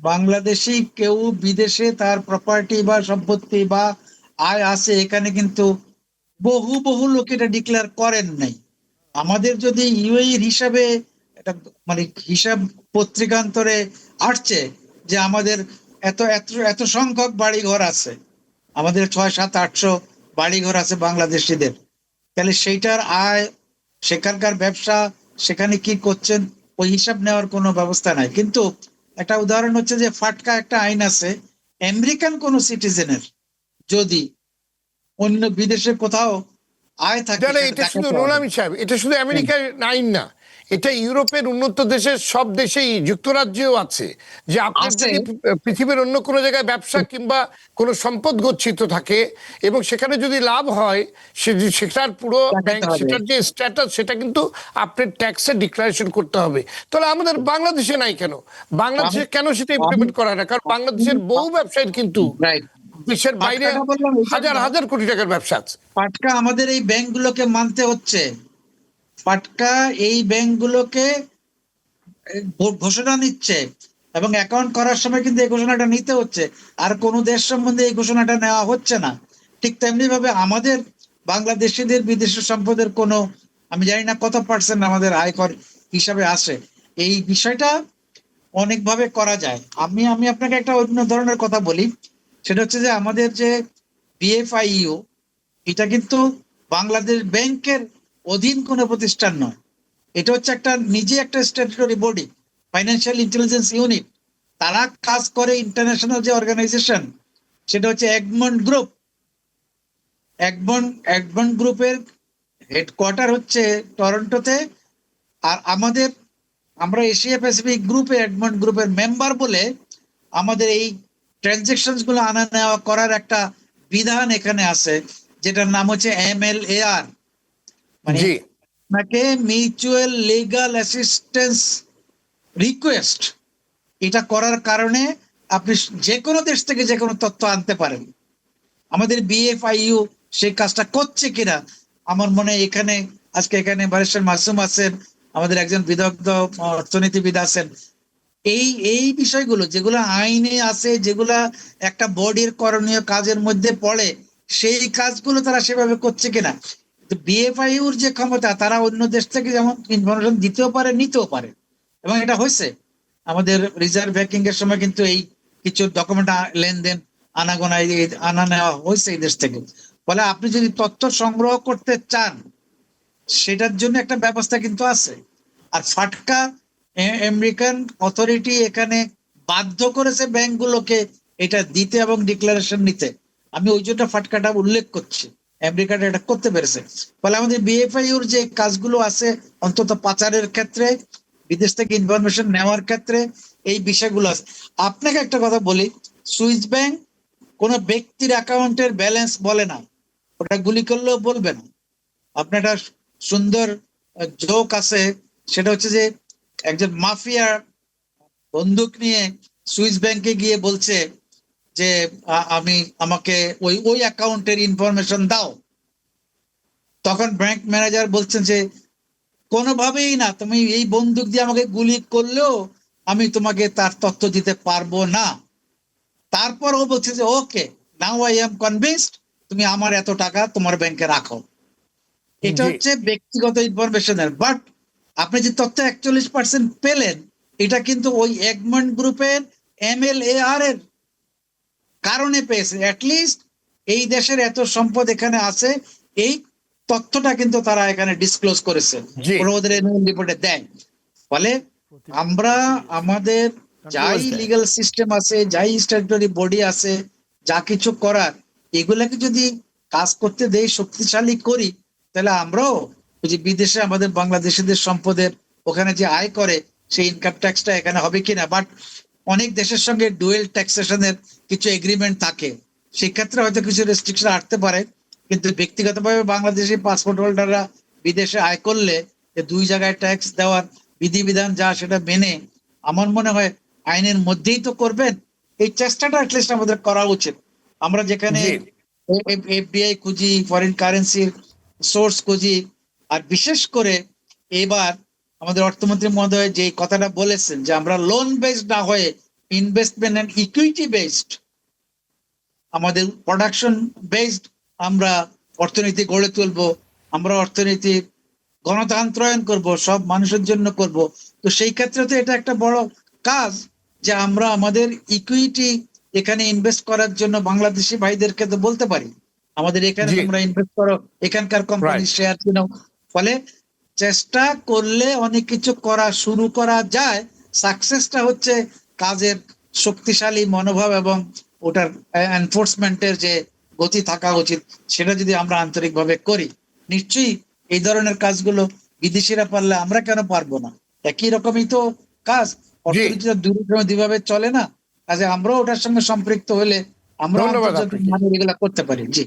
বাংলাদেশি কেউ বিদেশে তার প্রপার্টি বা সম্পত্তি বা আয় আছে, এখানে কিন্তু বহু বহু লোক এটা ডিক্লেয়ার করেন নাই। আমাদের যদি ইউএইর হিসাবে এটা মানে হিসাব পত্রিকান্তরে আসছে যে আমাদের এত এত এত সংখ্যক বাড়িঘর আছে, আমাদের 6 7 800 বাড়িঘর আছে বাংলাদেশিদের, তাহলে সেইটার আয়, সেখানকার ব্যবসা, সেখানে কি করছেন, ওই হিসাব নেওয়ার কোনো ব্যবস্থা নাই। কিন্তু একটা উদাহরণ হচ্ছে যে ফাটকা একটা আইন আছে, আমেরিকান কোন সিটিজেনের যদি অন্য বিদেশে কোথাও আয় থাকে যারা সেটা এটা শুধু দেখাতে হবে। নোলামি সাহেব, এটা শুধু হুম, আমেরিকার আইন না, এটা ইউরোপের উন্নত দেশের সব দেশেই, যুক্তরাজ্যেও আছে, যে আপনার আছে। যদি পৃথিবীর অন্য কোনো জায়গায় ব্যবসা কিংবা কোনো সম্পদ গচ্ছিত থাকে এবং সেখানে যদি লাভ হয়, সেটার পুরো ব্যাংক, দেখাতে হবে। সেটার যে স্ট্যাটাস, সেটা কিন্তু আপনার ট্যাক্সে ডিক্লারেশন করতে হবে। তাহলে আমাদের বাংলাদেশে নাই কেন? বাংলাদেশে আমি কেন সেটা আমি ইমপ্লিমেন্ট করা হয় না? কারণ বাংলাদেশের বহু ব্যবসায়ীর কিন্তু রাইট, দেশের বাইরে ফাটকাটা বললাম এই হাজার জন্য, হাজার কোটি টাকার ব্যবসা আছে। ফাটকা আমাদের এই ব্যাংকগুলোকে মানতে হচ্ছে। ফাটকা এই ব্যাংকগুলোকে ঘোষণা নিচ্ছে এবং অ্যাকাউন্ট করার সময় কিন্তু এই ঘোষণাটা নিতে হচ্ছে। আর কোন দেশ সম্বন্ধে এই ঘোষণাটা নেওয়া হচ্ছে না। ঠিক তেমনি ভাবে আমাদের বাংলাদেশিদের বিদেশি সম্পদের কোনো, আমি জানি না কত পার্সেন্ট আমাদের আয়কর হিসাবে আসে, এই বিষয়টা অনেকভাবে করা যায়। আমি আমি আপনাকে একটা অন্য ধরনের কথা বলি, সেটা হচ্ছে যে আমাদের যে বিএফআইইউ, এটা কিন্তু বাংলাদেশ ব্যাংকের অধীন কোনো প্রতিষ্ঠান নয়। এটা হচ্ছে একটা নিজে একটা statutory body, financial intelligence unit. তারা কাজ করে ইন্টারন্যাশনাল যে অর্গানাইজেশন, সেটা হচ্ছে এগমন্ড গ্রুপ। এগমন্ড গ্রুপের হেডকোয়ার্টার হচ্ছে টরন্টোতে। আর আমরা এশিয়া প্যাসিফিক গ্রুপে এডমন্ড গ্রুপের মেম্বার বলে আমাদের এই ট্রানজেকশন গুলো আনা নেওয়া করার একটা বিধান এখানে আছে, যেটার নাম হচ্ছে MLAR, মানে জি, আপনাকে মিউচুয়াল লিগাল অ্যাসিস্ট্যান্স রিকোয়েস্ট। এটা করার কারণে আপনি যে কোনো দেশ থেকে যে কোনো তথ্য আনতে পারেন। আমাদের বিএফআইইউ সেই কাজটা করছে কিনা আমার মনে হয় এখানে, আজকে এখানে ব্যারিস্টার মাসুম আছেন, আমাদের একজন বিদগ্ধ অর্থনীতিবিদ আছেন, এই এই বিষয়গুলো যেগুলো আইনে আছে, যেগুলা একটা বডির করণীয় কাজের মধ্যে পড়ে, সেই কাজগুলো তারা সেভাবে করছে কিনা। বিএফআইউর যে ক্ষমতা, তারা অন্য দেশ থেকে যেমন ইনফরমেশন দিতেও পারে, নিতেও পারে, এবং এটা হয়েছে আমাদের রিজার্ভ ব্যাংকিং এর সময় কিন্তু এই কিছু ডকুমেন্ট লেনদেন আনাগোনা আনা নেওয়া হয়েছে এই দেশ থেকে। ফলে আপনি যদি তথ্য সংগ্রহ করতে চান, সেটার জন্য একটা ব্যবস্থা কিন্তু আছে। আর ফাটকা, আমেরিকান অথরিটি এখানে বাধ্য করেছে ব্যাংকগুলোকে এটা দিতে এবং ডিক্লারেশন নিতে। আমি ওই জন্য ফাটকাটা উল্লেখ করছি, আমেরিকাটা এটা করতে পেরেছে। ফলে আমাদের বিএফআইউর যে কাজগুলো আছে, অন্তত পাচারের ক্ষেত্রে, বিদেশ থেকে ইনফরমেশন নেওয়ার ক্ষেত্রে, এই বিষয়গুলো আছে। আপনাকে একটা কথা বলি, সুইস ব্যাংক কোন ব্যক্তির অ্যাকাউন্টের ব্যালেন্স বলে না, ওটা গুলি করলেও বলবে না। আপনার একটা সুন্দর জোক আছে, সেটা হচ্ছে যে একজন মাফিয়া বন্দুক নিয়ে সুইস ব্যাংকে গিয়ে বলছে যে আমাকে ওই ওই অ্যাকাউন্টের ইনফরমেশন দাও। তখন ব্যাংক ম্যানেজার বলছেন যে কোনোভাবেই না, তুমি এই বন্দুক দিয়ে আমাকে গুলি করলেও আমি তোমাকে তার তথ্য দিতে পারবো না। তারপর ও বলছে যে ওকে, নাও আই এম কনভিন্সড, তুমি আমার এত টাকা তোমার ব্যাংকে রাখো। এটা জি, হচ্ছে ব্যক্তিগত ইনফরমেশনের, বাট আপনি যে তথ্য 41% পেলেন, এটা কিন্তু ওই এগমন্ড গ্রুপের MLAR এর কারণে পেয়েছে। অ্যাটলিস্ট এই দেশের এত সম্পদ এখানে আছে, এই তথ্যটা কিন্তু তারা এখানে ডিসক্লোজ করেছে, জি। ওরা ওদের অ্যানুয়াল রিপোর্টে দেয়। ফলে আমরা আমাদের যাই লিগ্যাল সিস্টেম আছে, যাই স্ট্যাটুটরি বডি আছে, যা কিছু করার, এগুলাকে যদি কাজ করতে দেই, শক্তিশালী করি, তাহলে আমরাও ওই যে বিদেশে আমাদের বাংলাদেশিদের সম্পদের ওখানে যে আয় করে, সেই ইনকাম ট্যাক্সটা এখানে হবে কিনা। বাট অনেক দেশের সঙ্গে ডুয়েল ট্যাক্সেশনের কিছু এগ্রিমেন্ট থাকে, সেক্ষেত্রে হয়তো কিছু রেস্ট্রিকশন আসতে পারে। কিন্তু ব্যক্তিগতভাবে বাংলাদেশি পাসপোর্ট হোল্ডাররা বিদেশে আয় করলে দুই জায়গায় ট্যাক্স দেওয়ার বিধিবিধান যা, সেটা মেনে আমার মনে হয় আইনের মধ্যেই তো করবেন। এই চেষ্টাটা অ্যাটলিস্ট আমাদের করা উচিত। আমরা যেখানে জি, এফডিআই খুঁজি, ফরেন কারেন্সির সোর্স খুঁজি, আর বিশেষ করে এবার আমাদের অর্থমন্ত্রী মহোদয় যে কথাটা বলেছেন যে আমরা লোন বেসড না হয়ে ইনভেস্টমেন্ট অ্যান্ড ইকুইটি বেসড, আমাদের প্রোডাকশন বেসড আমরা অর্থনীতি গড়ে তুলবো, আমরা অর্থনীতি গণতন্ত্রায়ন করব, সব মানুষের জন্য করব। তো সেই ক্ষেত্রে তো এটা একটা বড় কাজ যে আমরা আমাদের ইকুইটি এখানে ইনভেস্ট করার জন্য বাংলাদেশি ভাইদেরকে তো বলতে পারি আমাদের এখানে জি। তোমরা ইনভেস্ট করো, এখানকার কোম্পানির Right. শেয়ার কিনো। ফলে চেষ্টা করলে অনেক কিছু করা শুরু করা যায়। সাকসেসটা হচ্ছে কাজের শক্তিশালী মনোভাব এবং ওটার এনফোর্সমেন্টের যে গতি থাকা উচিত, সেটা যদি আমরা আন্তরিকভাবে করি, নিশ্চয়ই এই ধরনের কাজগুলো বিদেশিরা পারলে আমরা কেন পারবো না? একই রকমই তো কাজ, অর্থনীতিটা দুইভাবে চলে না? কাজে আমরাও ওটার সঙ্গে সম্পৃক্ত হলে আমরা ধন্যবাদ আন্তর্জাতিক আপনাকে। মানে এগুলা করতে পারি। জি।